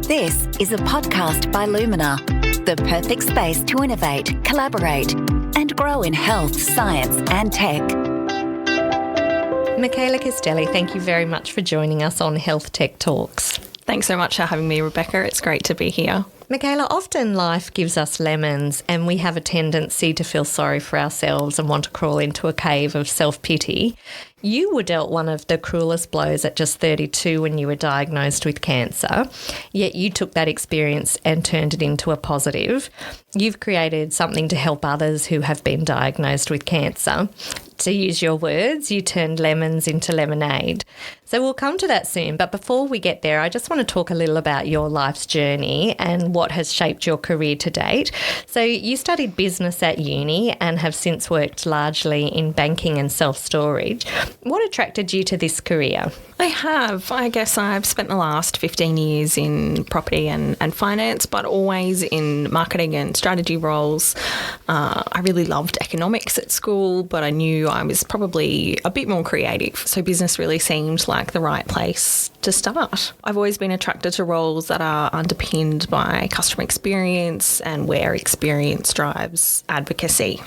This is a podcast by Lumina, the perfect space to innovate, collaborate, and grow in health, science, and tech. Makala Castelli, thank you very much for joining us on Health Tech Talks. Thanks so much for having me, Rebecca. It's great to be here. Makala, often life gives us lemons and we have a tendency to feel sorry for ourselves and want to crawl into a cave of self-pity. You were dealt one of the cruelest blows at just 32 when you were diagnosed with cancer, yet you took that experience and turned it into a positive. You've created something to help others who have been diagnosed with cancer. To use your words, you turned lemons into lemonade. So we'll come to that soon, but before we get there, I just want to talk a little about your life's journey and what has shaped your career to date. So you studied business at uni and have since worked largely in banking and self-storage. What attracted you to this career? I guess I've spent the last 15 years in property and finance, but always in marketing and strategy roles. I really loved economics at school, but I knew I was probably a bit more creative. So business really seemed like the right place to start. I've always been attracted to roles that are underpinned by customer experience and where experience drives advocacy.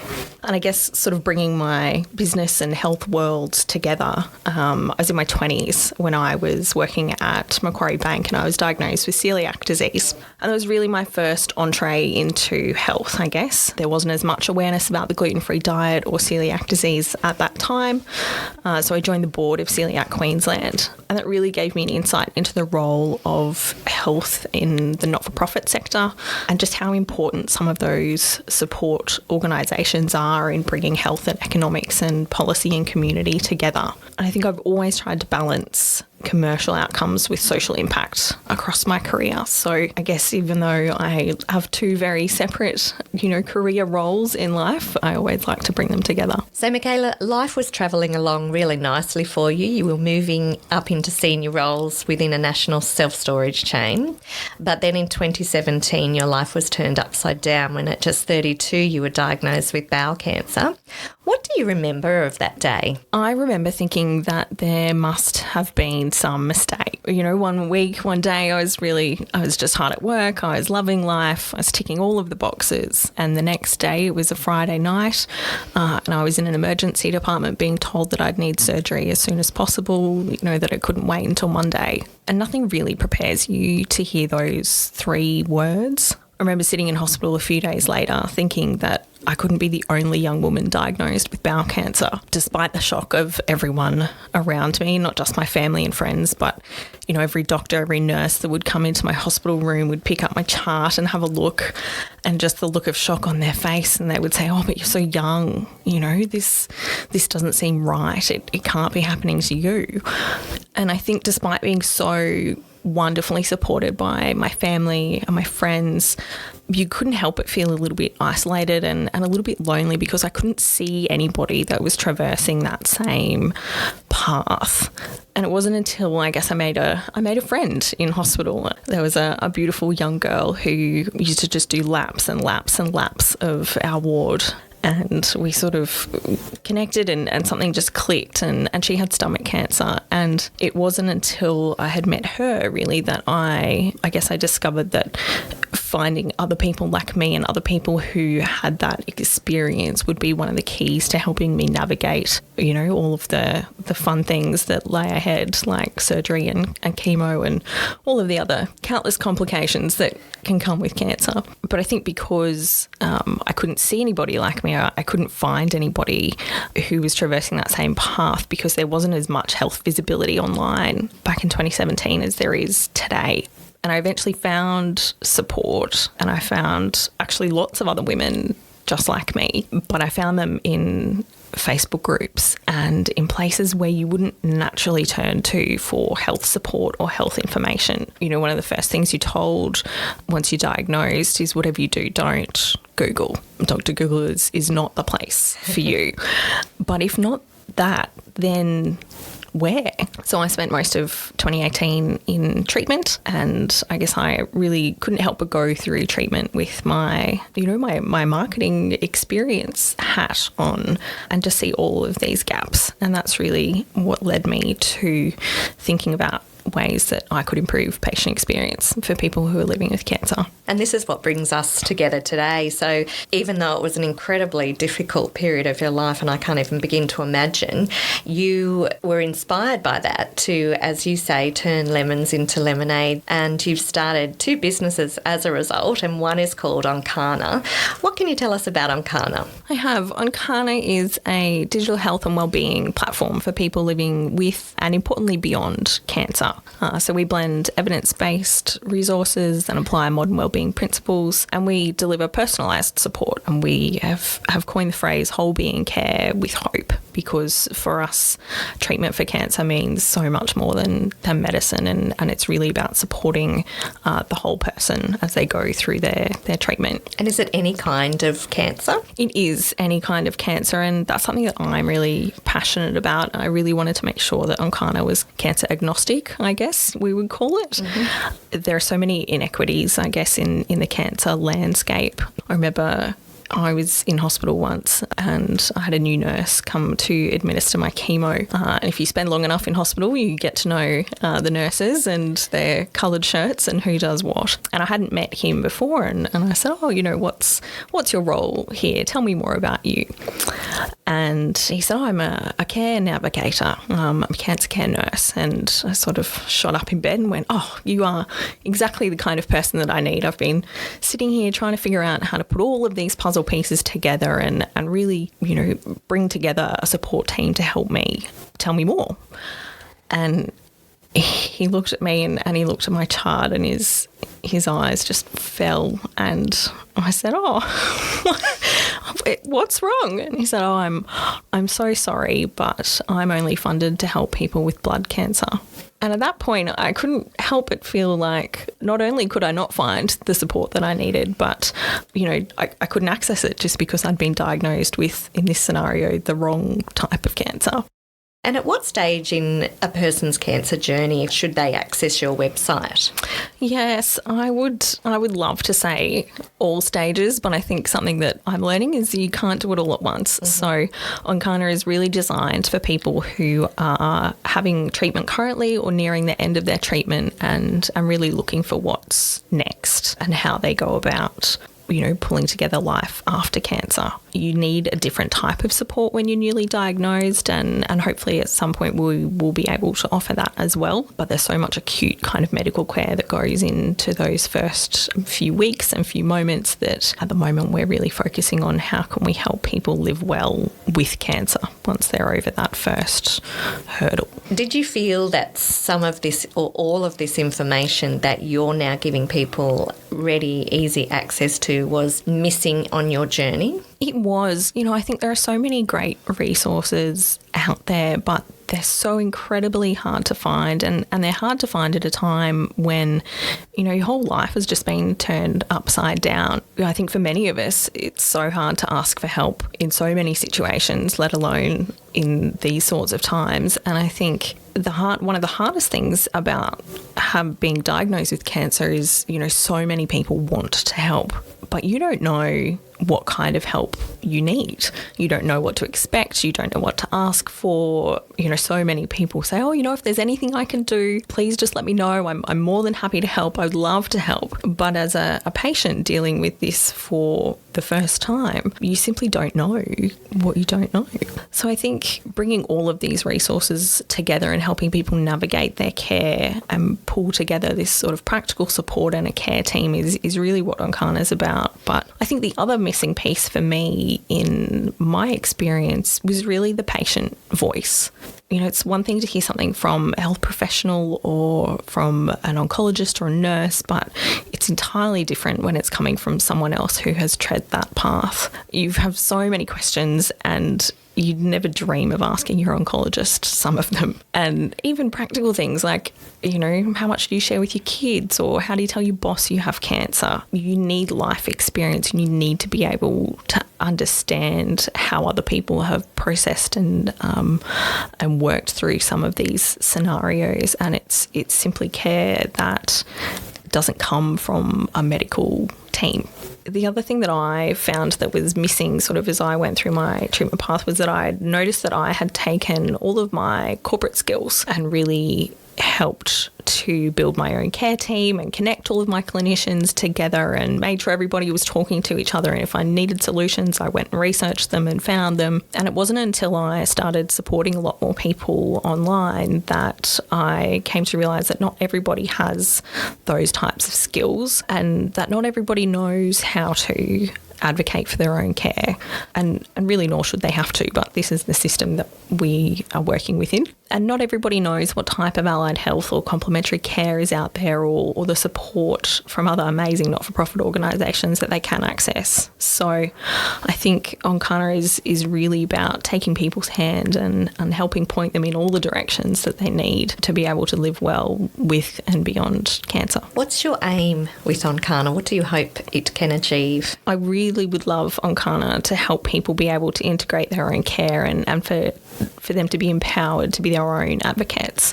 And I guess sort of bringing my business and health worlds together. I was in my 20s when I was working at Macquarie Bank and I was diagnosed with celiac disease. And it was really my first entree into health, I guess. There wasn't as much awareness about the gluten-free diet or celiac disease at that time. So I joined the board of Celiac Queensland. And that really gave me an insight into the role of health in the not-for-profit sector and just how important some of those support organisations are in bringing health and economics and policy and community together. And I think I've always tried to balance commercial outcomes with social impact across my career. So I guess even though I have two very separate, career roles in life, I always like to bring them together. So Makala, life was travelling along really nicely for you. You were moving up into senior roles within a national self-storage chain. But then in 2017, your life was turned upside down when at just 32, you were diagnosed with bowel cancer. What do you remember of that day? I remember thinking that there must have been some mistake. One day I was just hard at work. I was loving life. I was ticking all of the boxes. And the next day, it was a Friday night, and I was in an emergency department being told that I'd need surgery as soon as possible, that I couldn't wait until Monday. And nothing really prepares you to hear those three words. I remember sitting in hospital a few days later thinking that I couldn't be the only young woman diagnosed with bowel cancer, despite the shock of everyone around me, not just my family and friends, but, every doctor, every nurse that would come into my hospital room would pick up my chart and have a look, and just the look of shock on their face, and they would say, "Oh, but you're so young, this doesn't seem right. It can't be happening to you." And I think despite being so wonderfully supported by my family and my friends, you couldn't help but feel a little bit isolated and a little bit lonely because I couldn't see anybody that was traversing that same path. And it wasn't until I guess I made a friend in hospital. There was a beautiful young girl who used to just do laps and laps and laps of our ward. And we sort of connected and something just clicked and she had stomach cancer. And it wasn't until I had met her really that I guess I discovered that finding other people like me and other people who had that experience would be one of the keys to helping me navigate, all of the fun things that lay ahead, like surgery and chemo and all of the other countless complications that can come with cancer. But I think because I couldn't see anybody like me, I couldn't find anybody who was traversing that same path because there wasn't as much health visibility online back in 2017 as there is today. And I eventually found support, and I found actually lots of other women just like me, but I found them in Facebook groups and in places where you wouldn't naturally turn to for health support or health information. One of the first things you're told once you're diagnosed is whatever you do, don't Google. Dr. Google is not the place for you. But if not that, then where? So I spent most of 2018 in treatment, and I guess I really couldn't help but go through treatment with my marketing experience hat on and just see all of these gaps. And that's really what led me to thinking about ways that I could improve patient experience for people who are living with cancer. And this is what brings us together today. So even though it was an incredibly difficult period of your life, and I can't even begin to imagine, you were inspired by that to, as you say, turn lemons into lemonade, and you've started 2 businesses as a result, and one is called Oncana. What can you tell us about Oncana? I have. Oncana is a digital health and wellbeing platform for people living with and importantly beyond cancer. So we blend evidence-based resources and apply modern wellbeing principles, and we deliver personalised support, and we have coined the phrase whole being care with hope, because for us treatment for cancer means so much more than medicine, and it's really about supporting the whole person as they go through their treatment. And is it any kind of cancer? It is any kind of cancer, and that's something that I'm really passionate about. I really wanted to make sure that Oncana was cancer agnostic, I guess we would call it. Mm-hmm. There are so many inequities, I guess, in the cancer landscape. I remember I was in hospital once and I had a new nurse come to administer my chemo. And if you spend long enough in hospital, you get to know the nurses and their coloured shirts and who does what. And I hadn't met him before, and I said, what's your role here? Tell me more about you. And he said, I'm a care navigator. I'm a cancer care nurse. And I sort of shot up in bed and went, you are exactly the kind of person that I need. I've been sitting here trying to figure out how to put all of these puzzle pieces together and really, bring together a support team to help me. Tell me more. And he looked at me and he looked at my chart, and his eyes just fell, and I said, what's wrong? And he said, I'm so sorry, but I'm only funded to help people with blood cancer. And at that point, I couldn't help but feel like not only could I not find the support that I needed, but, I couldn't access it just because I'd been diagnosed with, in this scenario, the wrong type of cancer. And at what stage in a person's cancer journey should they access your website? Yes, I would love to say all stages, but I think something that I'm learning is you can't do it all at once. Mm-hmm. So Oncana is really designed for people who are having treatment currently or nearing the end of their treatment and are really looking for what's next and how they go about pulling together life after cancer. You need a different type of support when you're newly diagnosed, and hopefully at some point we will be able to offer that as well. But there's so much acute kind of medical care that goes into those first few weeks and few moments that at the moment we're really focusing on how can we help people live well with cancer once they're over that first hurdle. Did you feel that some of this or all of this information that you're now giving people ready, easy access to was missing on your journey? It was. I think there are so many great resources out there, but they're so incredibly hard to find, and they're hard to find at a time when, your whole life has just been turned upside down. I think for many of us, it's so hard to ask for help in so many situations, let alone in these sorts of times. And I think one of the hardest things about being diagnosed with cancer is, so many people want to help, but you don't know what kind of help you need. You don't know what to expect. You don't know what to ask for. So many people say, if there's anything I can do, please just let me know. I'm more than happy to help. I would love to help. But as a patient dealing with this for the first time, you simply don't know what you don't know. So I think bringing all of these resources together and helping people navigate their care and pull together this sort of practical support and a care team is really what Oncana is about. But I think the other missing piece for me in my experience was really the patient voice. It's one thing to hear something from a health professional or from an oncologist or a nurse, but it's entirely different when it's coming from someone else who has tread that path. You have so many questions and you'd never dream of asking your oncologist some of them. And even practical things like, how much do you share with your kids, or how do you tell your boss you have cancer? You need life experience and you need to be able to understand how other people have processed and worked through some of these scenarios. And it's simply care that doesn't come from a medical team. The other thing that I found that was missing sort of as I went through my treatment path was that I noticed that I had taken all of my corporate skills and really helped to build my own care team and connect all of my clinicians together and made sure everybody was talking to each other. And if I needed solutions, I went and researched them and found them. And it wasn't until I started supporting a lot more people online that I came to realise that not everybody has those types of skills and that not everybody knows how to advocate for their own care, and really nor should they have to, but this is the system that we are working within. And not everybody knows what type of allied health or complementary care is out there, or the support from other amazing not-for-profit organisations that they can access. So I think Oncana is really about taking people's hand and helping point them in all the directions that they need to be able to live well with and beyond cancer. What's your aim with Oncana? What do you hope it can achieve? I really would love Oncana to help people be able to integrate their own care and for them to be empowered to be their own advocates.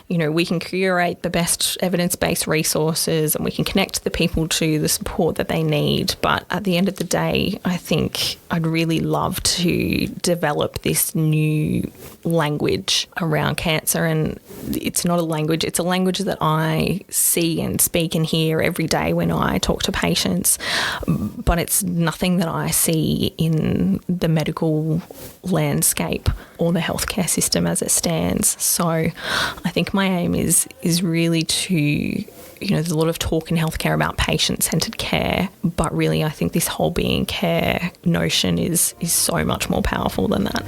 You know, we can curate the best evidence-based resources and we can connect the people to the support that they need. But at the end of the day, I think I'd really love to develop this new language around cancer. And it's not a language, it's a language that I see and speak and hear every day when I talk to patients. But it's nothing that I see in the medical landscape or the healthcare system as it stands. So I think my aim is really to, you know, there's a lot of talk in healthcare about patient-centred care, but really I think this whole being care notion is so much more powerful than that.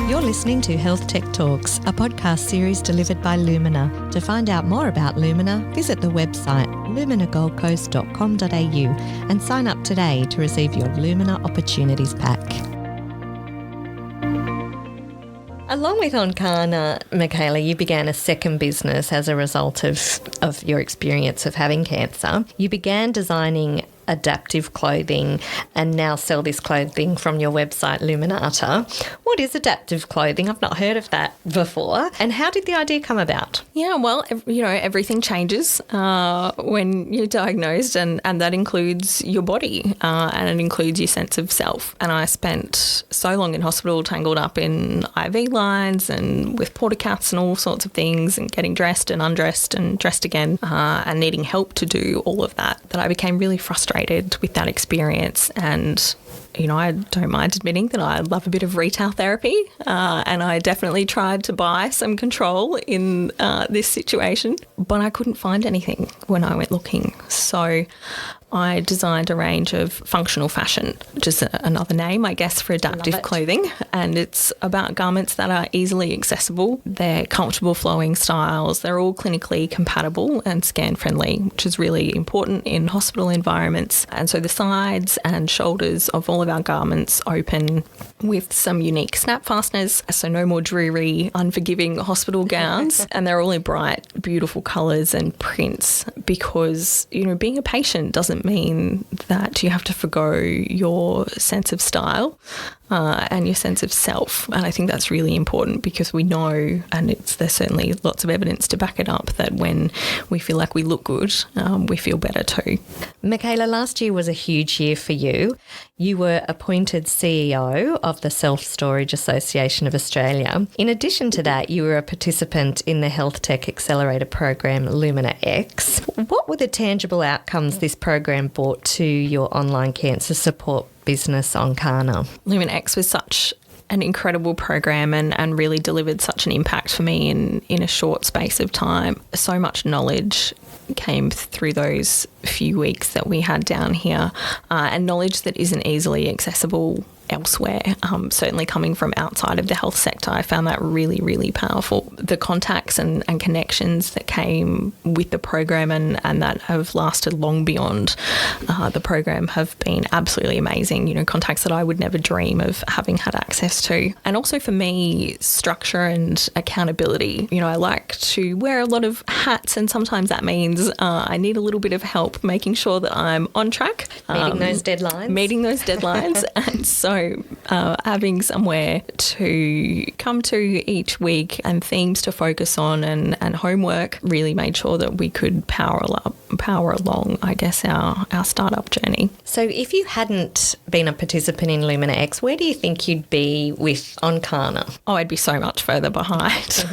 You're listening to Health Tech Talks, a podcast series delivered by Lumina. To find out more about Lumina, visit the website luminagoldcoast.com.au and sign up today to receive your Lumina Opportunities Pack. Along with Oncana, Makala, you began a second business as a result of your experience of having cancer. You began designing adaptive clothing and now sell this clothing from your website, Limonata. What is adaptive clothing? I've not heard of that before. And how did the idea come about? Yeah, well, you know, everything changes when you're diagnosed, and that includes your body and it includes your sense of self. And I spent so long in hospital tangled up in IV lines and with portacaths and all sorts of things and getting dressed and undressed and dressed again and needing help to do all of that I became really frustrated with that experience. And you know, I don't mind admitting that I love a bit of retail therapy and I definitely tried to buy some control in this situation, but I couldn't find anything when I went looking. So I designed a range of functional fashion, which is another name, I guess, for adaptive clothing. And it's about garments that are easily accessible. They're comfortable flowing styles. They're all clinically compatible and scan friendly, which is really important in hospital environments. And so the sides and shoulders of all of our garments open with some unique snap fasteners. So no more dreary, unforgiving hospital gowns. And they're all in bright, beautiful colours and prints because, you know, being a patient doesn't mean that you have to forgo your sense of style and your sense of self. And I think that's really important because we know, and there's certainly lots of evidence to back it up, that when we feel like we look good, we feel better too. Makala, last year was a huge year for you. You were appointed CEO of the Self-Storage Association of Australia. In addition to that, you were a participant in the Health Tech Accelerator program, Lumina X. What were the tangible outcomes this program brought to your online cancer support business, Oncana? Lumina X was such an incredible program and really delivered such an impact for me in a short space of time. So much knowledge came through those few weeks that we had down here and knowledge that isn't easily accessible elsewhere. Certainly coming from outside of the health sector, I found that really, really powerful. The contacts and connections that came with the program and that have lasted long beyond the program have been absolutely amazing. You know, contacts that I would never dream of having had access to. And also for me, structure and accountability. You know, I like to wear a lot of hats and sometimes that means I need a little bit of help making sure that I'm on track. Meeting those deadlines. And so So having somewhere to come to each week and themes to focus on and homework really made sure that we could power along, I guess, our startup journey. So if you hadn't been a participant in Lumina X, where do you think you'd be with Oncana? Oh, I'd be so much further behind.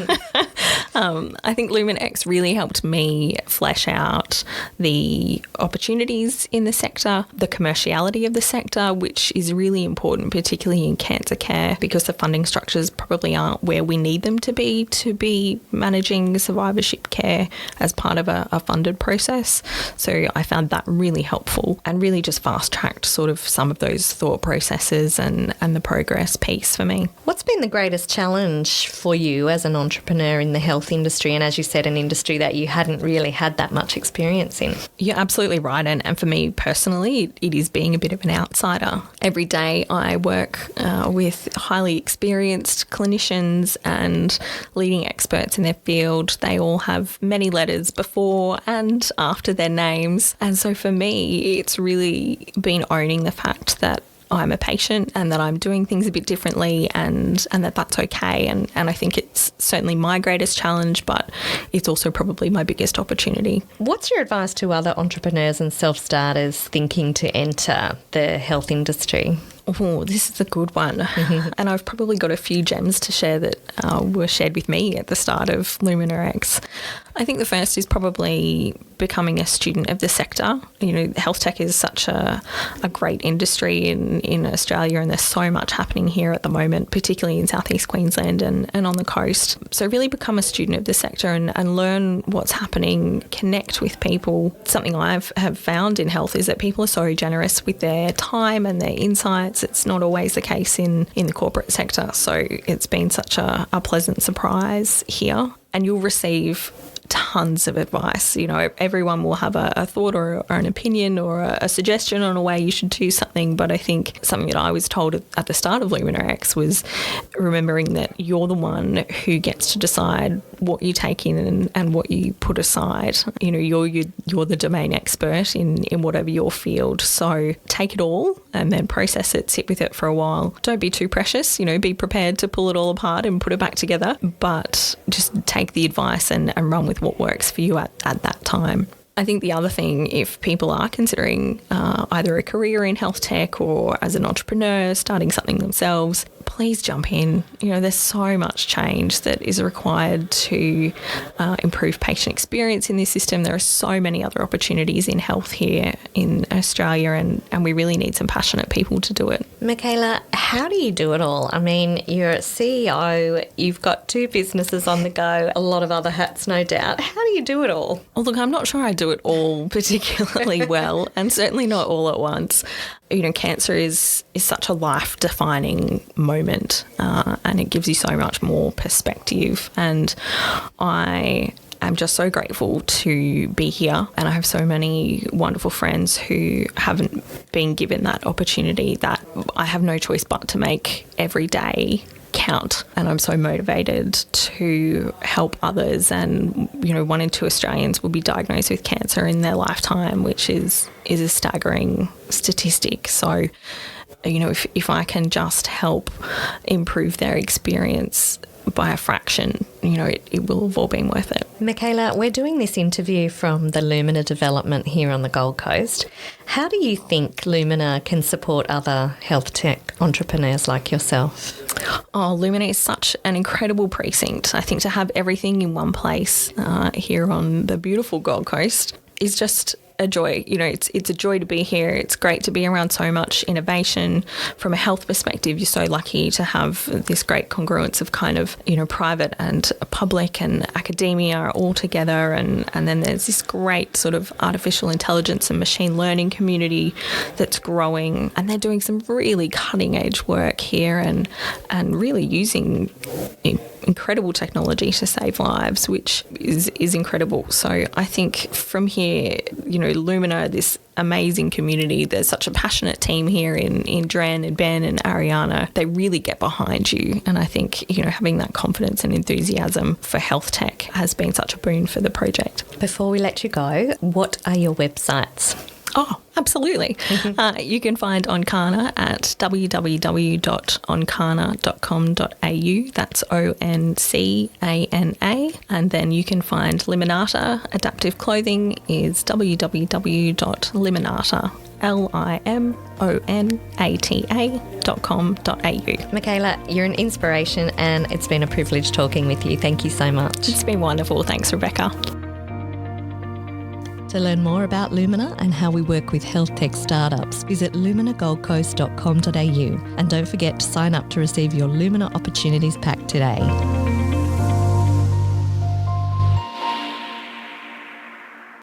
I think Lumina X really helped me flesh out the opportunities in the sector, the commerciality of the sector, which is really important, particularly in cancer care, because the funding structures probably aren't where we need them to be managing survivorship care as part of a funded process. So I found that really helpful and really just fast-tracked sort of some of those thought processes and the progress piece for me. What's been the greatest challenge for you as an entrepreneur in the health industry, and as you said, an industry that you hadn't really had that much experience in? You're absolutely right. And for me personally, it is being a bit of an outsider. Every day I work with highly experienced clinicians and leading experts in their field. They all have many letters before and after their names. And so for me, it's really been owning the fact that I'm a patient and that I'm doing things a bit differently and that's okay. And I think it's certainly my greatest challenge, but it's also probably my biggest opportunity. What's your advice to other entrepreneurs and self-starters thinking to enter the health industry? Oh, this is a good one. And I've probably got a few gems to share that were shared with me at the start of Lumina X. I think the first is probably becoming a student of the sector. You know, health tech is such a great industry in Australia, and there's so much happening here at the moment, particularly in southeast Queensland and on the coast. So really become a student of the sector and learn what's happening, connect with people. Something I have found in health is that people are so generous with their time and their insights. It's not always the case in the corporate sector. So it's been such a pleasant surprise here. And you'll receive tons of advice. You know, everyone will have a thought or an opinion or a suggestion on a way you should do something. But I think something that I was told at the start of Lumina X was remembering that you're the one who gets to decide what you take in and what you put aside. You know, you're the domain expert in whatever your field. So take it all and then process it, sit with it for a while. Don't be too precious, you know, be prepared to pull it all apart and put it back together, but just take the advice and run with what works for you at that time. I think the other thing, if people are considering either a career in health tech or as an entrepreneur starting something themselves, please jump in. You know, there's so much change that is required to improve patient experience in this system. There are so many other opportunities in health here in Australia, and we really need some passionate people to do it. Makala, how do you do it all? I mean, you're a CEO, you've got 2 businesses on the go, a lot of other hats, no doubt. How do you do it all? Oh, look, I'm not sure I do it all particularly well, and certainly not all at once. You know, cancer is such a life-defining moment, and it gives you so much more perspective. And I am just so grateful to be here, and I have so many wonderful friends who haven't been given that opportunity that I have no choice but to make every day count. And I'm so motivated to help others. And, you know, 1 in 2 Australians will be diagnosed with cancer in their lifetime, which is a staggering statistic. So, you know, if I can just help improve their experience by a fraction, you know, it will have all been worth it. Makala, we're doing this interview from the Lumina development here on the Gold Coast. How do you think Lumina can support other health tech entrepreneurs like yourself? Oh, Lumina is such an incredible precinct. I think to have everything in one place here on the beautiful Gold Coast is just a joy. You know, it's a joy to be here. It's great to be around so much innovation. From a health perspective, you're so lucky to have this great congruence of kind of, you know, private and public and academia all together. And then there's this great sort of artificial intelligence and machine learning community that's growing. And they're doing some really cutting edge work here and really using incredible technology to save lives, which is incredible. So I think from here, you know, Lumina, this amazing community, there's such a passionate team here in Dren and Ben and Ariana. They really get behind you. And I think, you know, having that confidence and enthusiasm for health tech has been such a boon for the project. Before we let you go, what are your websites? Oh, absolutely. You can find Oncana at www.oncana.com.au. That's ONCANA. And then you can find Limonata Adaptive Clothing is www.limonata.com.au. Makala, you're an inspiration and it's been a privilege talking with you. Thank you so much. It's been wonderful. Thanks, Rebecca. To learn more about Lumina and how we work with health tech startups, visit luminagoldcoast.com.au and don't forget to sign up to receive your Lumina Opportunities Pack today.